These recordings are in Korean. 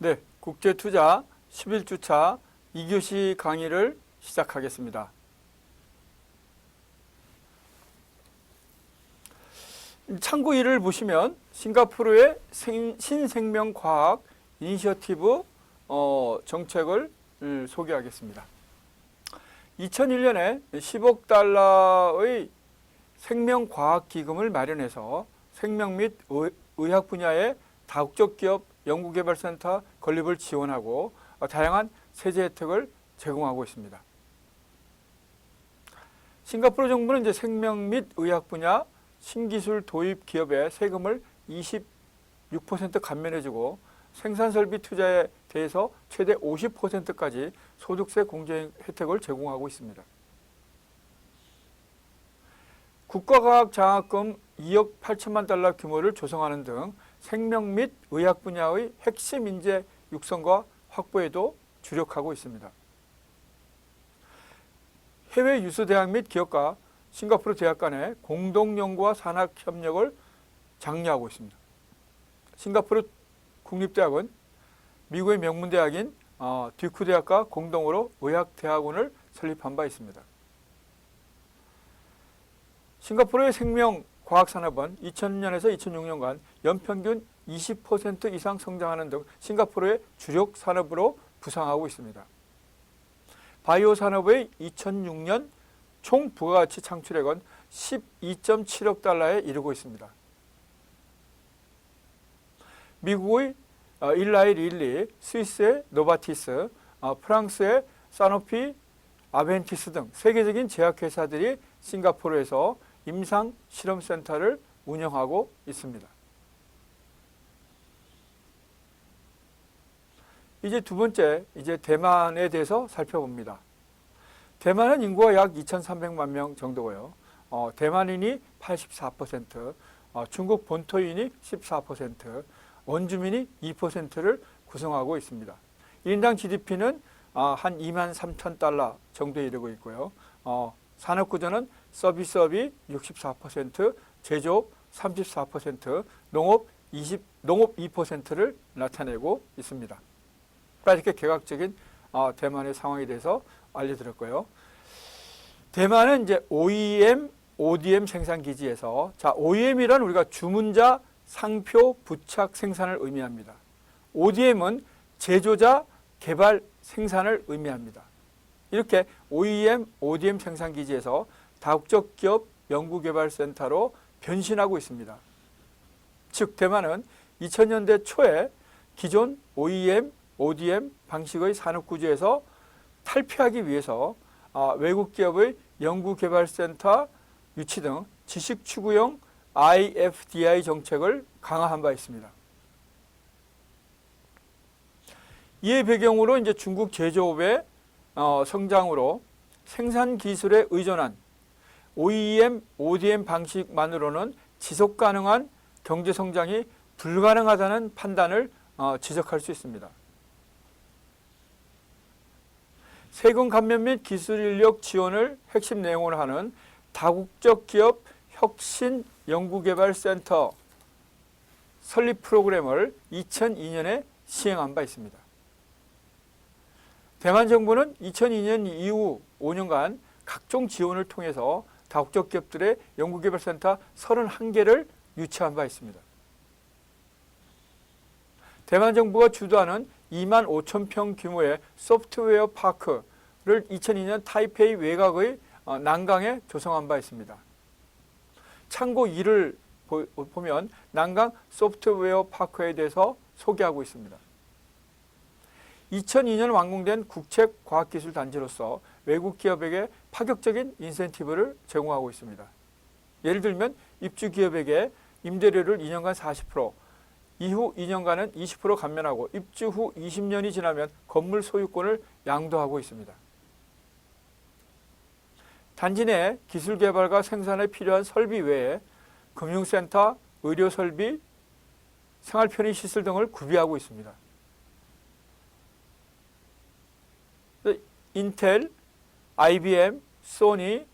네, 국제투자 11주차 2교시 강의를 시작하겠습니다. 참고 1을 보시면 싱가포르의 신생명과학 이니셔티브 정책을 소개하겠습니다. 2001년에 10억 달러의 생명과학기금을 마련해서 생명 및 의학 분야의 다국적 기업 연구개발센터 건립을 지원하고 다양한 세제 혜택을 제공하고 있습니다. 싱가포르 정부는 이제 생명 및 의학 분야 신기술 도입 기업의 세금을 26% 감면해주고 생산설비 투자에 대해서 최대 50%까지 소득세 공제 혜택을 제공하고 있습니다. 국가과학 장학금 2억 8천만 달러 규모를 조성하는 등 생명 및 의학 분야의 핵심 인재 육성과 확보에도 주력하고 있습니다. 해외 유수 대학 및 기업과 싱가포르 대학 간의 공동 연구와 산학 협력을 장려하고 있습니다. 싱가포르 국립대학은 미국의 명문 대학인 듀크 대학과 공동으로 의학대학원을 설립한 바 있습니다. 싱가포르의 생명과학산업은 2000년에서 2006년간 연평균 20% 이상 성장하는 등 싱가포르의 주력 산업으로 부상하고 있습니다. 바이오 산업의 2006년 총 부가가치 창출액은 12.7억 달러에 이르고 있습니다. 미국의 일라이 릴리, 스위스의 노바티스, 프랑스의 사노피, 아벤티스 등 세계적인 제약회사들이 싱가포르에서 임상실험센터를 운영하고 있습니다. 이제 두 번째, 대만에 대해서 살펴봅니다. 대만은 인구가 약 2,300만 명 정도고요. 대만인이 84%, 중국 본토인이 14%, 원주민이 2%를 구성하고 있습니다. 1인당 GDP는 한 2만 3천 달러 정도에 이르고 있고요. 산업구조는 서비스업이 64%, 제조업 34%, 농업 2%를 나타내고 있습니다. 이렇게 개각적인 대만의 상황에 대해서 알려드렸고요. 대만은 이제 OEM, ODM 생산 기지에서 OEM이란 우리가 주문자 상표 부착 생산을 의미합니다. ODM은 제조자 개발 생산을 의미합니다. 이렇게 OEM, ODM 생산 기지에서 다국적 기업 연구개발센터로 변신하고 있습니다. 즉 대만은 2000년대 초에 기존 OEM, ODM 방식의 산업구조에서 탈피하기 위해서 외국 기업의 연구개발센터 유치 등 지식추구형 IFDI 정책을 강화한 바 있습니다. 이에 배경으로 이제 중국 제조업의 성장으로 생산 기술에 의존한 OEM, ODM 방식만으로는 지속 가능한 경제 성장이 불가능하다는 판단을 지적할 수 있습니다. 세금 감면 및 기술 인력 지원을 핵심 내용으로 하는 다국적 기업 혁신 연구개발센터 설립 프로그램을 2002년에 시행한 바 있습니다. 대만 정부는 2002년 이후 5년간 각종 지원을 통해서 다국적 기업들의 연구개발센터 31개를 유치한 바 있습니다. 대만 정부가 주도하는 2만 5천 평 규모의 소프트웨어 파크를 2002년 타이페이 외곽의 난강에 조성한 바 있습니다. 참고 2를 보면 난강 소프트웨어 파크에 대해서 소개하고 있습니다. 2002년 완공된 국책과학기술단지로서 외국 기업에게 파격적인 인센티브를 제공하고 있습니다. 예를 들면 입주 기업에게 임대료를 2년간 40%, 이후 2년간은 20% 감면하고 입주 후 20년이 지나면 건물 소유권을 양도하고 있습니다. 단지 내 기술 개발과 생산에 필요한 설비 외에 금융센터, 의료설비, 생활편의시설 등을 구비하고 있습니다. 인텔, IBM, 소니,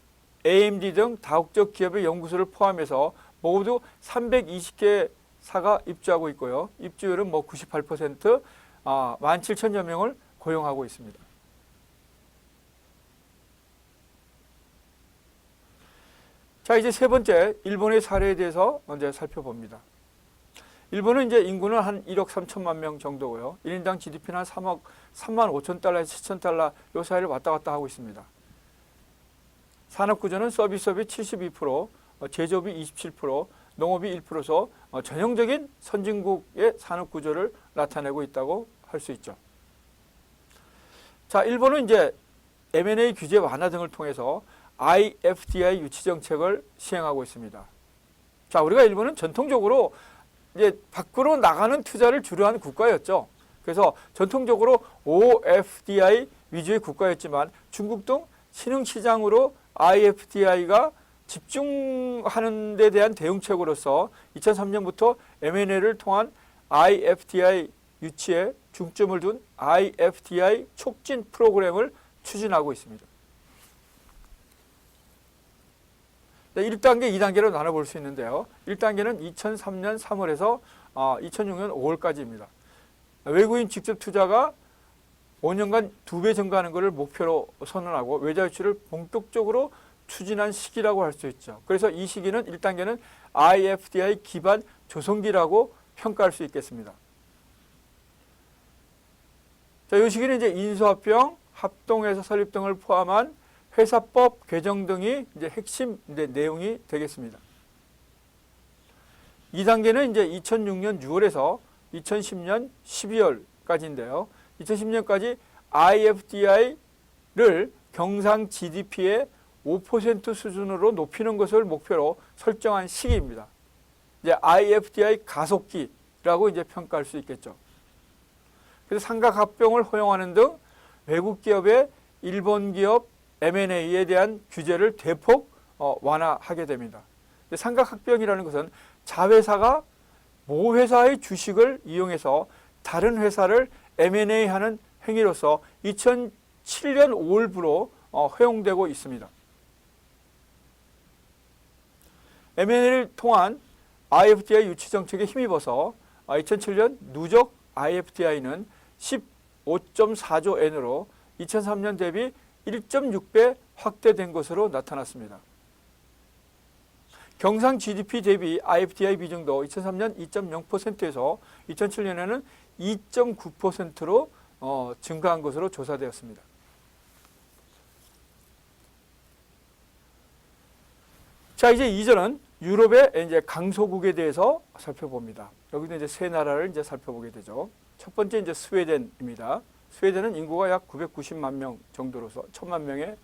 AMD 등 다국적 기업의 연구소를 포함해서 모두 320개 사가 입주하고 있고요. 입주율은 98%, 17,000여 명을 고용하고 있습니다. 자, 이제 세 번째 일본의 사례에 대해서 먼저 살펴봅니다. 일본은 이제 인구는 한 1억 3천만 명 정도고요. 1인당 GDP는 한 3만 5천 달러에서 7천 달러 요 사이를 왔다 갔다 하고 있습니다. 산업구조는 서비스업이 72%, 제조업이 27%, 농업이 1%서 전형적인 선진국의 산업구조를 나타내고 있다고 할 수 있죠. 자, 일본은 이제 M&A 규제 완화 등을 통해서 IFDI 유치 정책을 시행하고 있습니다. 자, 우리가 일본은 전통적으로 이제 밖으로 나가는 투자를 주로 한 국가였죠. 그래서 전통적으로 OFDI 위주의 국가였지만 중국 등 신흥시장으로 IFDI가 집중하는 데 대한 대응책으로서 2003년부터 M&A를 통한 IFDI 유치에 중점을 둔 IFDI 촉진 프로그램을 추진하고 있습니다. 1단계, 2단계로 나눠볼 수 있는데요. 1단계는 2003년 3월에서 2006년 5월까지입니다. 외국인 직접 투자가 5년간 2배 증가하는 것을 목표로 선언하고 외자 유치를 본격적으로 추진한 시기라고 할 수 있죠. 그래서 이 시기는 1단계는 IFDI 기반 조성기라고 평가할 수 있겠습니다. 자, 이 시기는 이제 인수합병, 합동회사 설립 등을 포함한 회사법 개정 등이 이제 핵심 내용이 되겠습니다. 2단계는 이제 2006년 6월에서 2010년 12월까지인데요. 2010년까지 IFDI를 경상 GDP의 5% 수준으로 높이는 것을 목표로 설정한 시기입니다. 이제 IFDI 가속기라고 이제 평가할 수 있겠죠. 그래서 삼각합병을 허용하는 등 외국 기업의 일본 기업 M&A에 대한 규제를 대폭 완화하게 됩니다. 삼각합병이라는 것은 자회사가 모 회사의 주식을 이용해서 다른 회사를 M&A하는 행위로서 2007년 5월부로 허용되고 있습니다. M&A를 통한 IFDI 유치 정책에 힘입어서 2007년 누적 IFDI는 15.4조 엔으로 2003년 대비 1.6배 확대된 것으로 나타났습니다. 경상 GDP 대비 IFDI 비중도 2003년 2.0%에서 2007년에는 2.9%로 증가한 것으로 조사되었습니다. 자, 이제 2절은 유럽의 이제 강소국에 대해서 살펴봅니다. 여기도 이제 세 나라를 이제 살펴보게 되죠. 첫 번째 이제 스웨덴입니다. 스웨덴은 인구가 약 990만 명 정도로서 1000만 명의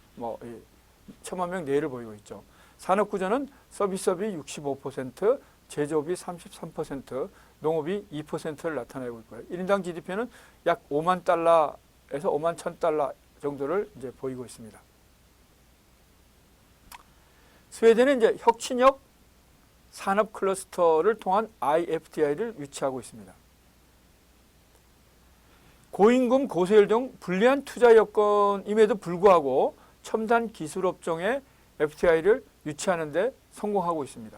1000만 명 내외를 보이고 있죠. 산업 구조는 서비스업이 65%, 제조업이 33%, 농업이 2%를 나타내고 있고요. 1인당 GDP는 약 5만 달러에서 5만 1000달러 정도를 이제 보이고 있습니다. 스웨덴은 이제 혁신력 산업 클러스터를 통한 IFDI를 유치하고 있습니다. 고임금, 고세율 등 불리한 투자 여건임에도 불구하고 첨단 기술 업종의 FDI를 유치하는 데 성공하고 있습니다.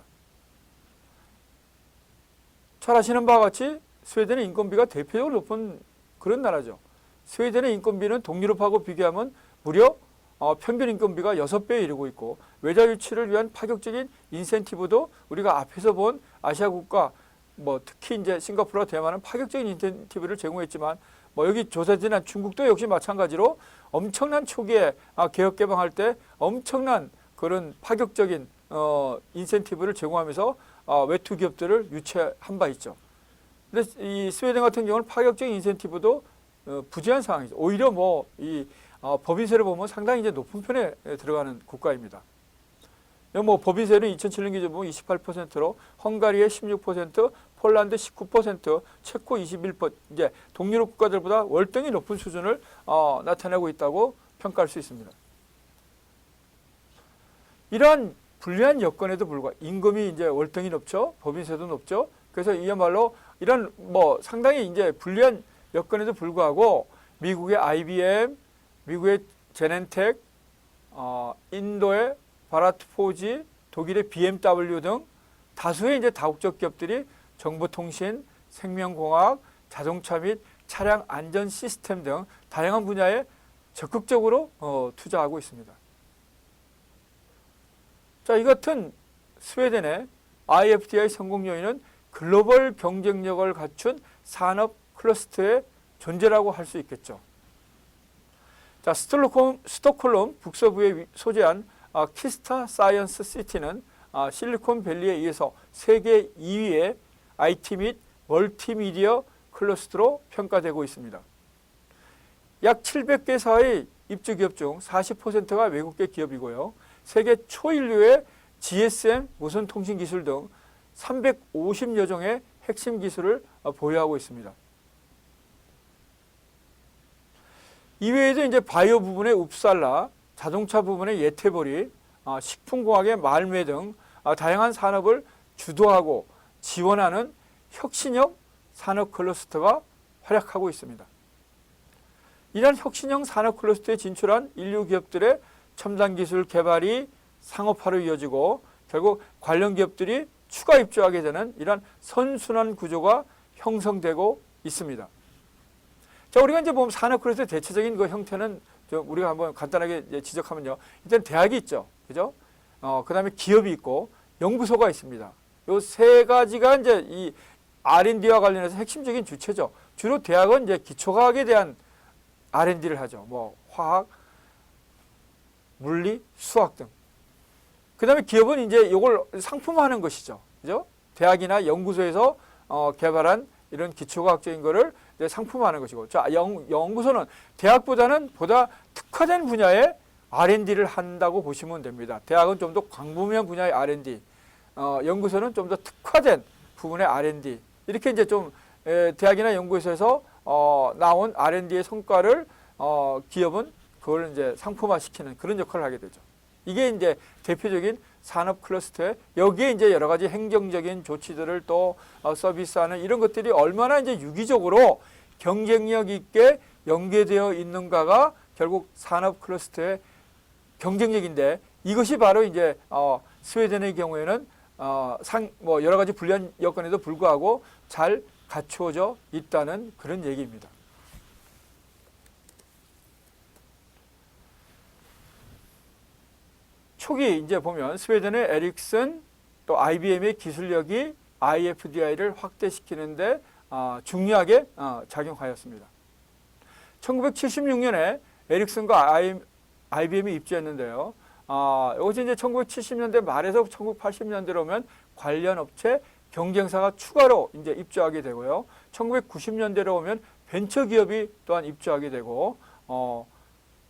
잘 아시는 바와 같이 스웨덴의 인건비가 대표적으로 높은 그런 나라죠. 스웨덴의 인건비는 동유럽하고 비교하면 무려 평균 인건비가 6배에 이르고 있고 외자 유치를 위한 파격적인 인센티브도 우리가 앞에서 본 아시아 국가 특히 이제 싱가포르와 대만은 파격적인 인센티브를 제공했지만 여기 조사된 중국도 역시 마찬가지로 엄청난 초기에 개혁 개방할 때 엄청난 그런 파격적인 인센티브를 제공하면서 외투 기업들을 유치한 바 있죠. 근데 이 스웨덴 같은 경우는 파격적인 인센티브도 부재한 상황이죠. 오히려 이 법인세를 보면 상당히 이제 높은 편에 들어가는 국가입니다. 법인세는 2007년 기준 보면 28%로 헝가리의 16%, 폴란드 19%, 체코 21%, 이제 동유럽 국가들보다 월등히 높은 수준을 나타내고 있다고 평가할 수 있습니다. 이러한 불리한 여건에도 불구하고 임금이 이제 월등히 높죠. 법인세도 높죠. 그래서 이야말로 이런 상당히 이제 불리한 여건에도 불구하고 미국의 IBM, 미국의 제넨텍, 인도의 바라트포지, 독일의 BMW 등 다수의 이제 다국적 기업들이 정보통신, 생명공학, 자동차 및 차량 안전 시스템 등 다양한 분야에 적극적으로 투자하고 있습니다. 자, 이 같은 스웨덴의 IFDI 성공 요인은 글로벌 경쟁력을 갖춘 산업 클러스터의 존재라고 할 수 있겠죠. 자, 스톡홀름 북서부에 소재한 키스타 사이언스 시티는 실리콘밸리에 의해서 세계 2위의 IT 및 멀티미디어 클러스터로 평가되고 있습니다. 약 700개사의 입주기업 중 40%가 외국계 기업이고요. 세계 초인류의 GSM 무선통신 기술 등 350여 종의 핵심 기술을 보유하고 있습니다. 이외에도 이제 바이오 부분의 웁살라, 자동차 부분의 예테보리, 식품공학의 말메 등 다양한 산업을 주도하고 지원하는 혁신형 산업 클러스터가 활약하고 있습니다. 이러한 혁신형 산업 클러스터에 진출한 인류 기업들의 첨단 기술 개발이 상업화로 이어지고 결국 관련 기업들이 추가 입주하게 되는 이러한 선순환 구조가 형성되고 있습니다. 자, 우리가 이제 보면 산업 클러스터의 대체적인 그 형태는 우리가 한번 간단하게 지적하면요. 일단 대학이 있죠. 그죠? 그 다음에 기업이 있고 연구소가 있습니다. 요 세 가지가 이제 이 R&D와 관련해서 핵심적인 주체죠. 주로 대학은 이제 기초과학에 대한 R&D를 하죠. 뭐 화학, 물리, 수학 등. 그 다음에 기업은 이제 이걸 상품화하는 것이죠. 그죠? 대학이나 연구소에서 개발한 이런 기초과학적인 거를 이제 상품화하는 것이고. 자, 연구소는 대학보다는 보다 특화된 분야의 R&D를 한다고 보시면 됩니다. 대학은 좀 더 광범위한 분야의 R&D, 연구소는 좀 더 특화된 부분의 R&D. 이렇게 이제 좀 대학이나 연구소에서 나온 R&D의 성과를 기업은 그걸 이제 상품화시키는 그런 역할을 하게 되죠. 이게 이제 대표적인 산업 클러스터에 여기에 이제 여러 가지 행정적인 조치들을 또 서비스하는 이런 것들이 얼마나 이제 유기적으로 경쟁력 있게 연계되어 있는가가 결국 산업 클러스터의 경쟁력인데 이것이 바로 이제 스웨덴의 경우에는 뭐 여러 가지 불리한 여건에도 불구하고 잘 갖추어져 있다는 그런 얘기입니다. 초기 이제 보면 스웨덴의 에릭슨 또 IBM의 기술력이 IFDI를 확대시키는데 중요하게 작용하였습니다. 1976년에 에릭슨과 IBM이 입주했는데요. 이것이 이제 1970년대 말에서 1980년대로 오면 관련 업체 경쟁사가 추가로 이제 입주하게 되고요. 1990년대로 오면 벤처 기업이 또한 입주하게 되고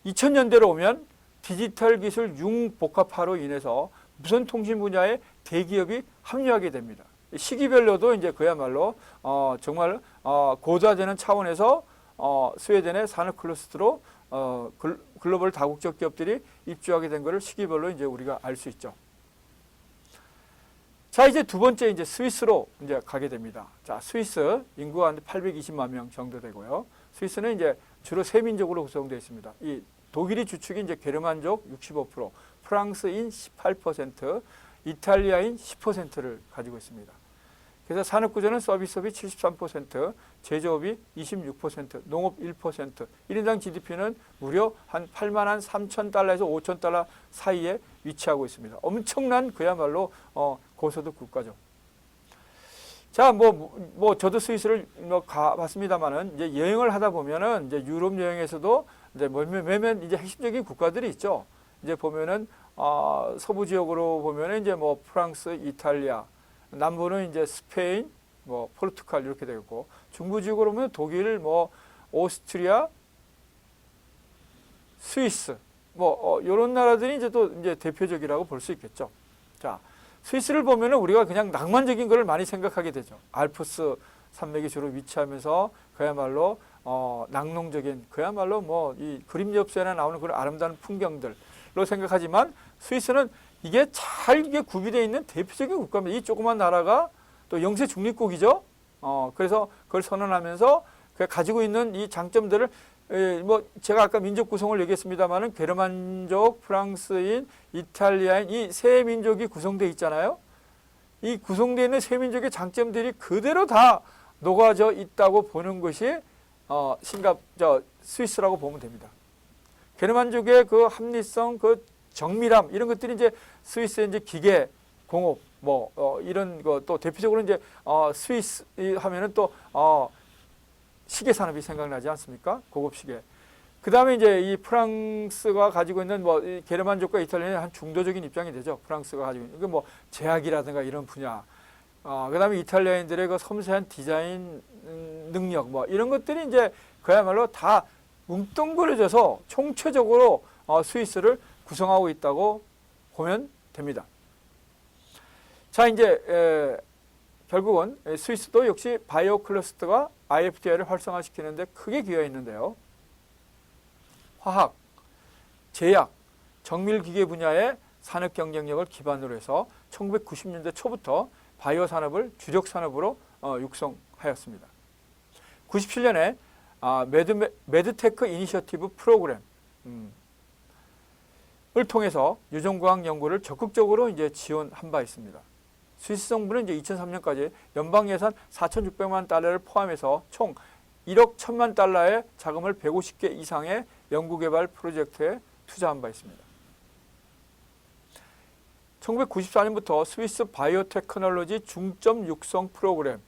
2000년대로 오면 디지털 기술 융복합화로 인해서 무선통신 분야의 대기업이 합류하게 됩니다. 시기별로도 이제 그야말로 정말 고도화되는 차원에서 스웨덴의 산업 클러스터로 글로벌 다국적 기업들이 입주하게 된 것을 시기별로 이제 우리가 알 수 있죠. 자, 이제 두 번째 이제 스위스로 이제 가게 됩니다. 자, 스위스 인구가 한 820만 명 정도 되고요. 스위스는 이제 주로 세민족으로 구성되어 있습니다. 이 독일이 주축인 이제 게르만족 65%, 프랑스인 18%, 이탈리아인 10%를 가지고 있습니다. 그래서 산업구조는 서비스업이 73%, 제조업이 26%, 농업 1%, 1인당 GDP는 무려 한 8만 3천 달러에서 5천 달러 사이에 위치하고 있습니다. 엄청난 그야말로 고소득 국가죠. 자, 저도 스위스를 가봤습니다만은 이제 여행을 하다 보면은 이제 유럽 여행에서도 이제 몇몇 이제 핵심적인 국가들이 있죠. 이제 보면은 서부 지역으로 보면은 이제 뭐 프랑스, 이탈리아, 남부는 이제 스페인, 뭐 포르투갈 이렇게 되겠고 중부 지역으로 보면 독일, 뭐 오스트리아, 스위스, 뭐 이런 나라들이 이제 또 이제 대표적이라고 볼 수 있겠죠. 자, 스위스를 보면은 우리가 그냥 낭만적인 것을 많이 생각하게 되죠. 알프스 산맥이 주로 위치하면서 그야말로 낙농적인 그야말로 뭐 이 그림 엽서에나 나오는 그런 아름다운 풍경들로 생각하지만 스위스는 이게 잘 이게 구비되어 있는 대표적인 국가입니다. 이 조그만 나라가 또 영세 중립국이죠. 그래서 그걸 선언하면서 가지고 있는 이 장점들을 뭐 제가 아까 민족 구성을 얘기했습니다만은 게르만족, 프랑스인, 이탈리아인 이 세 민족이 구성되어 있잖아요. 이 구성되어 있는 세 민족의 장점들이 그대로 다 녹아져 있다고 보는 것이 스위스라고 보면 됩니다. 게르만족의 그 합리성, 그 정밀함 이런 것들이 이제 스위스의 이제 기계 공업 이런 거 또 대표적으로 이제 스위스 하면은 또 시계 산업이 생각나지 않습니까? 고급 시계. 그 다음에 이제 이 프랑스가 가지고 있는 이 게르만족과 이탈리아의 한 중도적인 입장이 되죠. 프랑스가 가지고 있는 그 제약이라든가 이런 분야. 그 다음에 이탈리아인들의 그 섬세한 디자인 능력 이런 것들이 이제 그야말로 다 뭉뚱그려져서 총체적으로 스위스를 구성하고 있다고 보면 됩니다. 자, 이제 결국은 스위스도 역시 바이오 클러스터가 IFDI를 활성화시키는 데 크게 기여했는데요. 화학, 제약, 정밀기계 분야의 산업 경쟁력을 기반으로 해서 1990년대 초부터 바이오 산업을 주력 산업으로 육성하였습니다. 97년에 매드테크 이니셔티브 프로그램을 통해서 유전과학 연구를 적극적으로 이제 지원한 바 있습니다. 스위스 정부는 이제 2003년까지 연방 예산 4,600만 달러를 포함해서 총 1억 1,000만 달러의 자금을 150개 이상의 연구개발 프로젝트에 투자한 바 있습니다. 1994년부터 스위스 바이오테크놀로지 중점 육성 프로그램,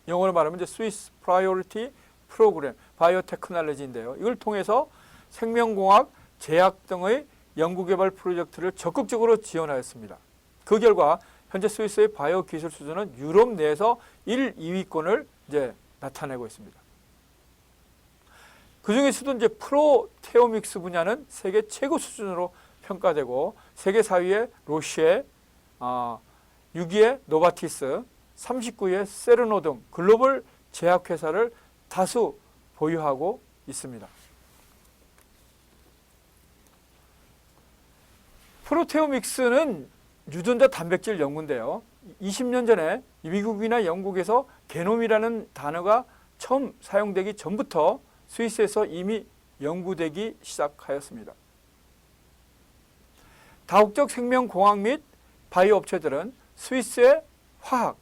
영어로 말하면 이제 스위스 프라이오리티 프로그램, 바이오테크놀로지인데요. 이걸 통해서 생명공학, 제약 등의 연구개발 프로젝트를 적극적으로 지원하였습니다. 그 결과 현재 스위스의 바이오 기술 수준은 유럽 내에서 1, 2위권을 이제 나타내고 있습니다. 그 중에서도 이제 프로테오믹스 분야는 세계 최고 수준으로 평가되고 세계 4위의 로시에, 6위의 노바티스, 39위의 세르노 등 글로벌 제약회사를 다수 보유하고 있습니다. 프로테오믹스는 유전자 단백질 연구인데요. 20년 전에 미국이나 영국에서 게놈이라는 단어가 처음 사용되기 전부터 스위스에서 이미 연구되기 시작하였습니다. 다국적 생명공학 및 바이오 업체들은 스위스의 화학,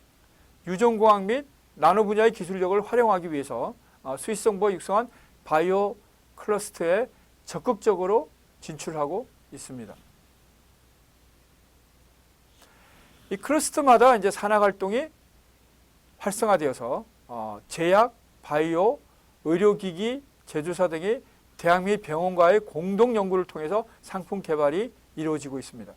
유전공학 및 나노 분야의 기술력을 활용하기 위해서 스위스 정부가 육성한 바이오 클러스터에 적극적으로 진출하고 있습니다. 이 클러스터마다 이제 산학 활동이 활성화되어서 제약, 바이오, 의료기기, 제조사 등이 대학 및 병원과의 공동 연구를 통해서 상품 개발이 이루어지고 있습니다.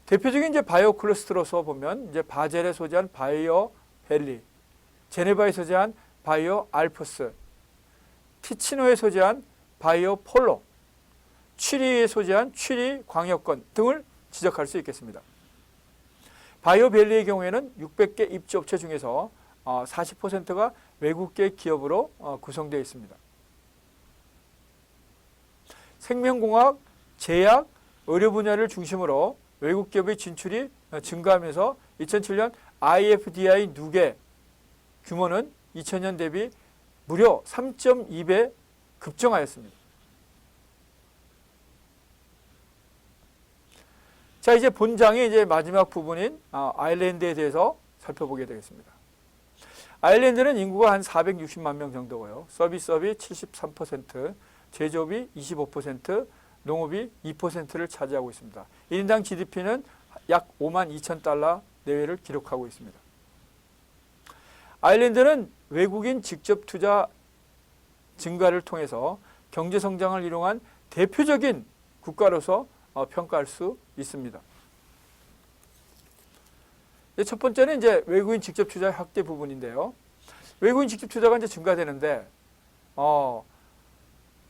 대표적인 이제 바이오 클러스터로서 보면 이제 바젤에 소재한 바이오 벨리, 제네바에 소재한 바이오 알프스, 티치노에 소재한 바이오 폴로, 취리에 소재한 취리 광역권 등을 지적할 수 있겠습니다. 바이오 벨리의 경우에는 600개 입주업체 중에서 40%가 외국계 기업으로 구성되어 있습니다. 생명공학, 제약, 의료 분야를 중심으로 외국 기업의 진출이 증가하면서 2007년 IFDI 누계 규모는 2000년 대비 무려 3.2배 급증하였습니다. 자, 이제 본장의 이제 마지막 부분인 아일랜드에 대해서 살펴보게 되겠습니다. 아일랜드는 인구가 한 460만 명 정도고요. 서비스업이 73%, 제조업이 25%, 농업이 2%를 차지하고 있습니다. 1인당 GDP는 약 5만 2천 달러 내외를 기록하고 있습니다. 아일랜드는 외국인 직접 투자 증가를 통해서 경제 성장을 이루한 대표적인 국가로서 평가할 수 있습니다. 첫 번째는 이제 외국인 직접 투자 확대 부분인데요. 외국인 직접 투자가 이제 증가되는데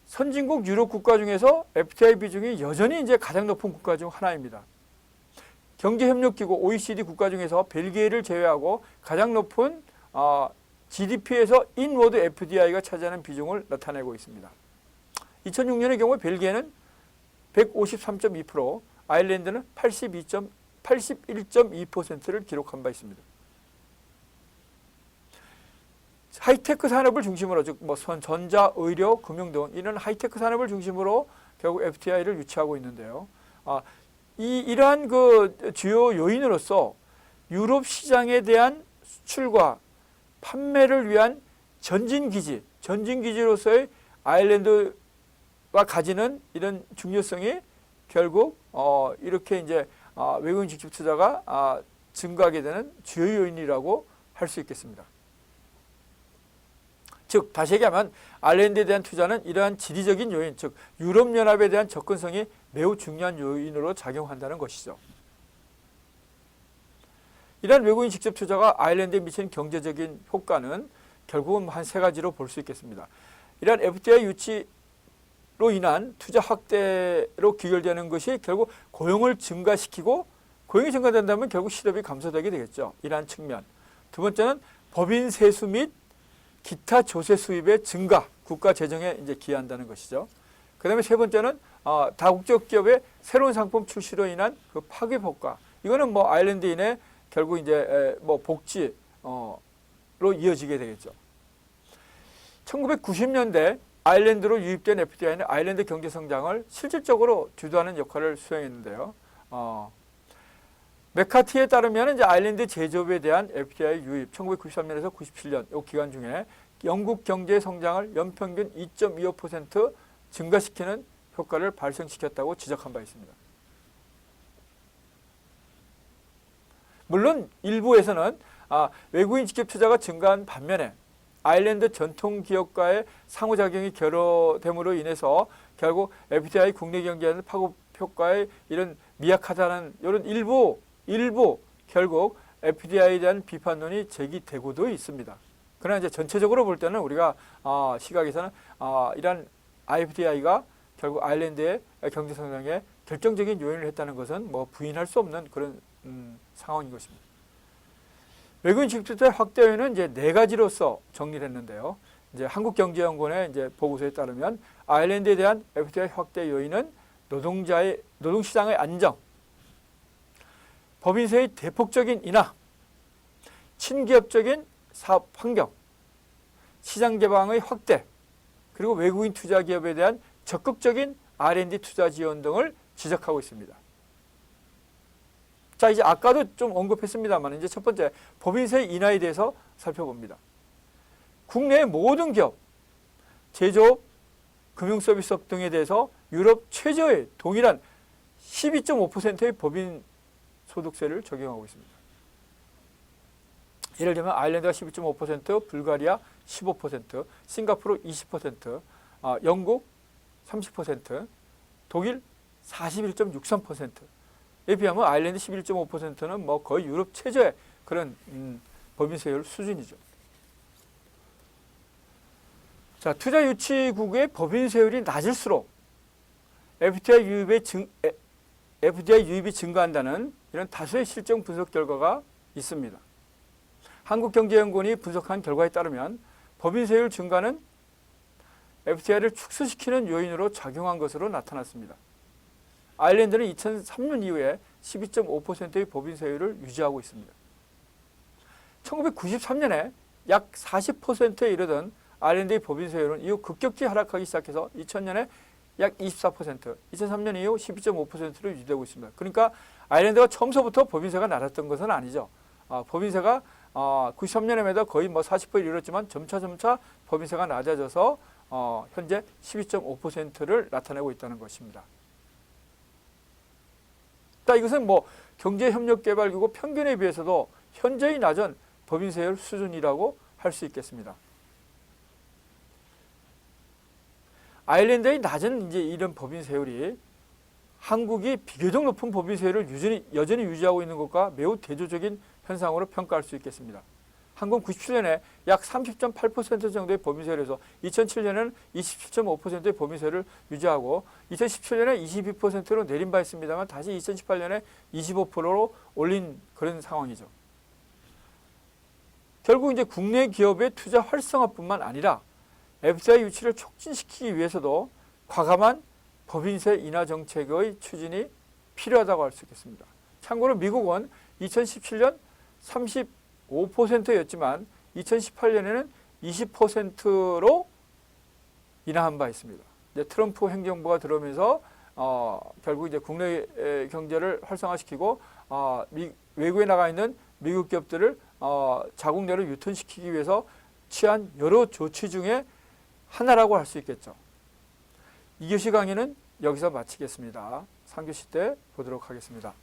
선진국 유럽 국가 중에서 FDI 비중이 여전히 이제 가장 높은 국가 중 하나입니다. 경제협력기구 OECD 국가 중에서 벨기에를 제외하고 가장 높은 GDP에서 인워드 FDI가 차지하는 비중을 나타내고 있습니다. 2006년의 경우 벨기에는 153.2%, 아일랜드는 81.2%를 기록한 바 있습니다. 하이테크 산업을 중심으로 즉 전자, 의료, 금융 등 이런 하이테크 산업을 중심으로 결국 FDI를 유치하고 있는데요. 이러한 그 주요 요인으로서 유럽 시장에 대한 수출과 판매를 위한 전진기지로서의 아일랜드가 가지는 이런 중요성이 결국 이렇게 이제 외국인 직접 투자가 증가하게 되는 주요 요인이라고 할 수 있겠습니다. 즉 다시 얘기하면 아일랜드에 대한 투자는 이러한 지리적인 요인, 즉 유럽연합에 대한 접근성이 매우 중요한 요인으로 작용한다는 것이죠. 이러한 외국인 직접 투자가 아일랜드에 미치는 경제적인 효과는 결국은 한 세 가지로 볼 수 있겠습니다. 이러한 FTI 유치로 인한 투자 확대로 귀결되는 것이 결국 고용을 증가시키고, 고용이 증가된다면 결국 실업이 감소되게 되겠죠. 이러한 측면. 두 번째는 법인 세수 및 기타 조세 수입의 증가, 국가 재정에 이제 기여한다는 것이죠. 그다음에 세 번째는 다국적 기업의 새로운 상품 출시로 인한 그 파급 효과. 이거는 뭐 아일랜드인의 결국 이제 뭐 복지로 이어지게 되겠죠. 1990년대 아일랜드로 유입된 FDI는 아일랜드 경제 성장을 실질적으로 주도하는 역할을 수행했는데요. 메카티에 따르면 이제 아일랜드 제조업에 대한 FDI 유입 1993년에서 97년 이 기간 중에 영국 경제 성장을 연평균 2.25% 증가시키는 효과를 발생시켰다고 지적한 바 있습니다. 물론 일부에서는 외국인 직접 투자가 증가한 반면에 아일랜드 전통 기업과의 상호작용이 결여됨으로 인해서 결국 FDI 국내 경제에는 파급 효과의 이런 미약하다는 이런 일부 결국 FDI에 대한 비판론이 제기되고도 있습니다. 그러나 이제 전체적으로 볼 때는 우리가 시각에서는 이러한 FDI가 결국 아일랜드의 경제 성장에 결정적인 요인을 했다는 것은 뭐 부인할 수 없는 그런 상황인 것입니다. 외국인 직접투자 확대 요인은 이제 네 가지로서 정리를 했는데요. 이제 한국경제연구원의 이제 보고서에 따르면 아일랜드에 대한 FDI 확대 요인은 노동시장의 안정, 법인세의 대폭적인 인하, 친기업적인 사업 환경, 시장 개방의 확대, 그리고 외국인 투자 기업에 대한 적극적인 R&D 투자 지원 등을 지적하고 있습니다. 자, 이제 아까도 좀 언급했습니다만 이제 첫 번째 법인세 인하에 대해서 살펴봅니다. 국내의 모든 기업, 제조업, 금융서비스업 등에 대해서 유럽 최저의 동일한 12.5%의 법인 소득세를 적용하고 있습니다. 예를 들면 아일랜드가 12.5%, 불가리아 15%, 싱가포르 20%, 영국 30%, 독일 41.63%에 비하면 아일랜드 11.5%는 뭐 거의 유럽 최저의 그런 법인세율 수준이죠. 자, 투자 유치국의 법인세율이 낮을수록 FDI 유입이 증가한다는 이런 다수의 실정 분석 결과가 있습니다. 한국경제연구원이 분석한 결과에 따르면 법인세율 증가는 FDI를 축소시키는 요인으로 작용한 것으로 나타났습니다. 아일랜드는 2003년 이후에 12.5%의 법인세율을 유지하고 있습니다. 1993년에 약 40%에 이르던 아일랜드의 법인세율은 이후 급격히 하락하기 시작해서 2000년에 약 24%, 2003년 이후 12.5%로 유지되고 있습니다. 그러니까 아일랜드가 처음서부터 법인세가 낮았던 것은 아니죠. 법인세가 93년에마다 거의 뭐 40%를 이뤘지만 점차 법인세가 낮아져서 현재 12.5%를 나타내고 있다는 것입니다. 이것은 뭐 경제협력개발기구 평균에 비해서도 현저히 낮은 법인세율 수준이라고 할 수 있겠습니다. 아일랜드의 낮은 이제 이런 법인세율이 한국이 비교적 높은 법인세율을 여전히 유지하고 있는 것과 매우 대조적인 현상으로 평가할 수 있겠습니다. 한국은 97년에 약 30.8% 정도의 법인세율에서 2007년에는 27.5%의 법인세율을 유지하고 2017년에 22%로 내린 바 있습니다만 다시 2018년에 25%로 올린 그런 상황이죠. 결국 이제 국내 기업의 투자 활성화뿐만 아니라 FDI 유치를 촉진시키기 위해서도 과감한 법인세 인하 정책의 추진이 필요하다고 할 수 있겠습니다. 참고로 미국은 2017년 35%였지만 2018년에는 20%로 인하한 바 있습니다. 이제 트럼프 행정부가 들어오면서 결국 이제 국내 경제를 활성화시키고 외국에 나가 있는 미국 기업들을 자국 내로 유턴시키기 위해서 취한 여러 조치 중에 하나라고 할 수 있겠죠. 2교시 강의는 여기서 마치겠습니다. 3교시 때 보도록 하겠습니다.